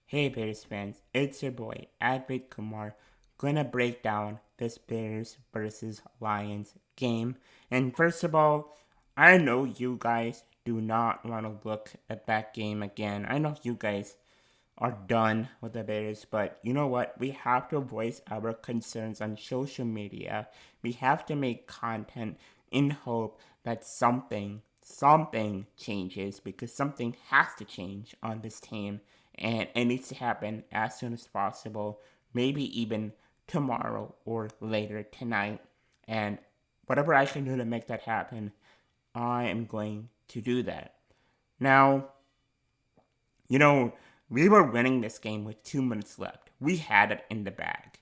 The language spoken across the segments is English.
Hey Bears fans, it's your boy Advait Kumar, gonna break down this Bears versus Lions game. And first of all, I know you guys do not want to look at that game again. I know you guys are done with the Bears, but you know what? We have to voice our concerns on social media. We have to make content in hope that something changes because something has to change on this team and it needs to happen as soon as possible, maybe even tomorrow or later tonight. And whatever I can do to make that happen, I am going to do that. Now, you know, we were winning this game with 2 minutes left. We had it in the bag.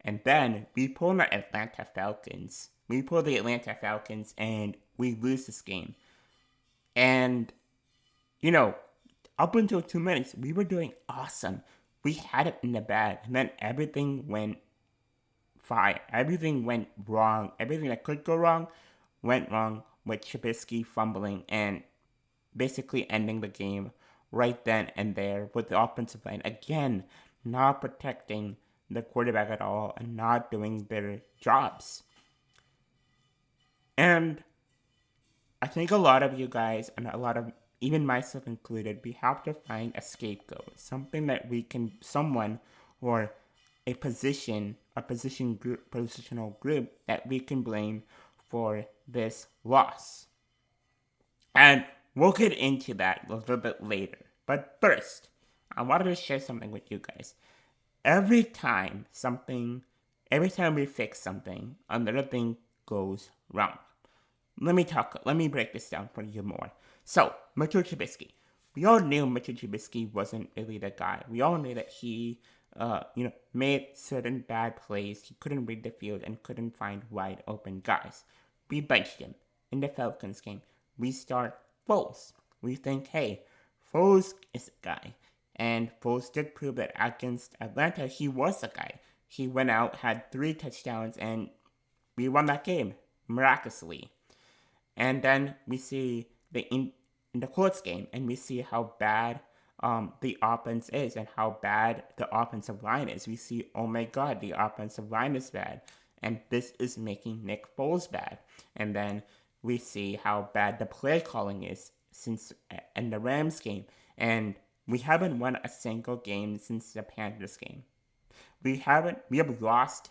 And then we pull the Atlanta Falcons. We pull the Atlanta Falcons and we lose this game. And, you know, up until 2 minutes, we were doing awesome. We had it in the bag. And then everything went fire. Everything went wrong. Everything that could go wrong went wrong with Trubisky fumbling and basically ending the game right then and there with the offensive line again not protecting the quarterback at all and not doing their jobs. And I think a lot of you guys and a lot of even myself included, we have to find a scapegoat, something that we can, someone or positional group that we can blame for this loss. And we'll get into that a little bit later. But first, I wanted to share something with you guys. Every time something, every time we fix something, another thing goes wrong. Let me break this down for you more. So, Mitchell Trubisky. We all knew Mitchell Trubisky wasn't really the guy. We all knew that he, made certain bad plays. He couldn't read the field and couldn't find wide open guys. We benched him in the Falcons game. We start Foles. We think, hey, Foles is a guy. And Foles did prove that against Atlanta, he was a guy. He went out, had 3 touchdowns, and we won that game miraculously. And then we see in the Colts game, and we see how bad the offense is and how bad the offensive line is. We see, oh my God, the offensive line is bad, and this is making Nick Foles bad. And then we see how bad the play calling is since in the Rams game, and we haven't won a single game since the Panthers game. We have lost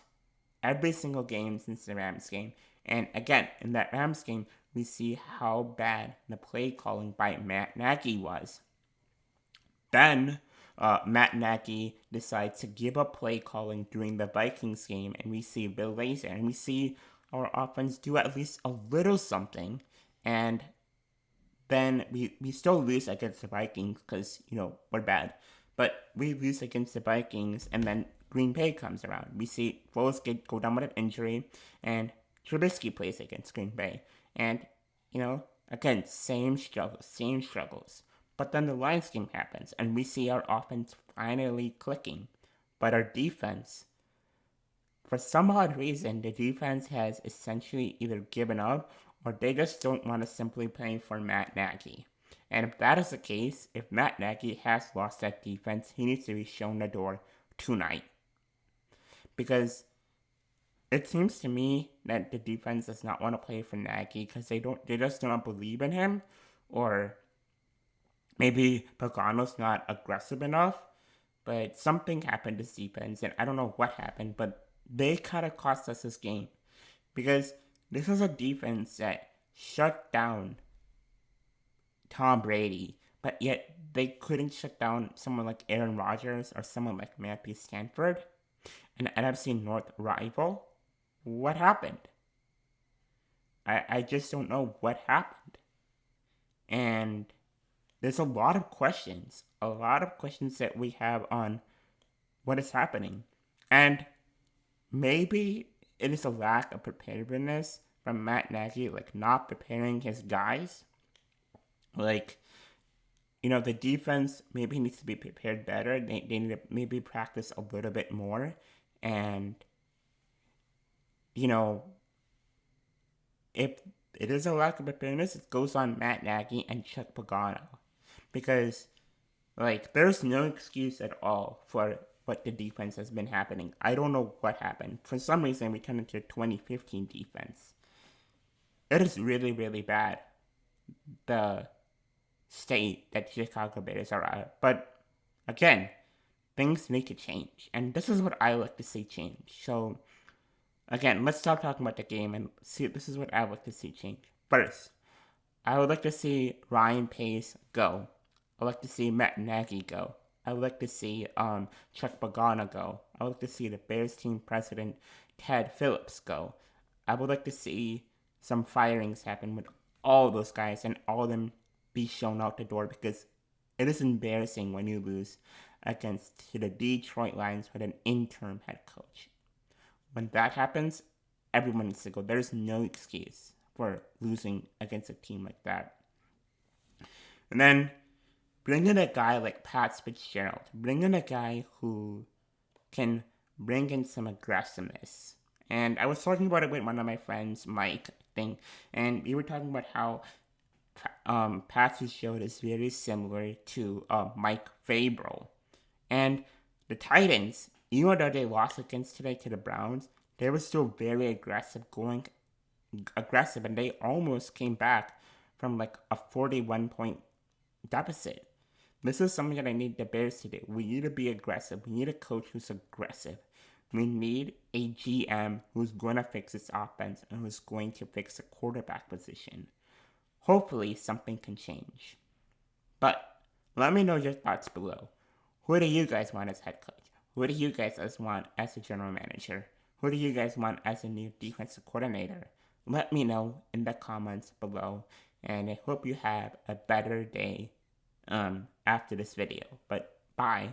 every single game since the Rams game. And again, in that Rams game, we see how bad the play calling by Matt Nagy was. Then Matt Nagy decides to give up play calling during the Vikings game, and we see Bill Lazor, and we see our offense do at least a little something. And then we still lose against the Vikings because, we're bad. But we lose against the Vikings, and then Green Bay comes around. We see Foles go down with an injury, and Trubisky plays against Green Bay. And, again, same struggles, same struggles. But then the Lions game happens, and we see our offense finally clicking. But our defense, for some odd reason, the defense has essentially either given up or they just don't want to simply play for Matt Nagy. And if that is the case, if Matt Nagy has lost that defense, he needs to be shown the door tonight. Because it seems to me that the defense does not want to play for Nagy because they just don't believe in him, or maybe Pagano's not aggressive enough. But something happened to defense, and I don't know what happened, but they kind of cost us this game because this was a defense that shut down Tom Brady, but yet they couldn't shut down someone like Aaron Rodgers or someone like Matthew Stanford, an NFC North rival. What happened? I just don't know what happened. And there's a lot of questions that we have on what is happening. And maybe it is a lack of preparedness from Matt Nagy, like not preparing his guys. Like, the defense maybe needs to be prepared better. They need to maybe practice a little bit more. And, you know, if it is a lack of preparedness, it goes on Matt Nagy and Chuck Pagano. Because, Like, there's no excuse at all for what the defense has been happening. I don't know what happened. For some reason, we turned into 2015 defense. It is really, really bad, the state that Chicago Bears are at. But again, things need to change. And this is what I like to see change. So, again, let's stop talking about the game and see. This is what I would like to see change. First, I would like to see Ryan Pace go. I would like to see Matt Nagy go. I would like to see Chuck Pagano go. I would like to see the Bears team president Ted Phillips go. I would like to see some firings happen with all those guys and all of them be shown out the door, because it is embarrassing when you lose against the Detroit Lions with an interim head coach. When that happens, everyone needs to go. There's no excuse for losing against a team like that. And then bring in a guy like Pat Fitzgerald. Bring in a guy who can bring in some aggressiveness. And I was talking about it with one of my friends, Mike, and we were talking about how Pat Fitzgerald is very similar to Mike Vrabel. And the Titans, even though they lost against today to the Browns, they were still very aggressive, and they almost came back from like a 41-point deficit. This is something that I need the Bears to do. We need to be aggressive. We need a coach who's aggressive. We need a GM who's going to fix this offense and who's going to fix the quarterback position. Hopefully, something can change. But let me know your thoughts below. Who do you guys want as head coach? Who do you guys want as a general manager? Who do you guys want as a new defensive coordinator? Let me know in the comments below, and I hope you have a better day after this video. But bye.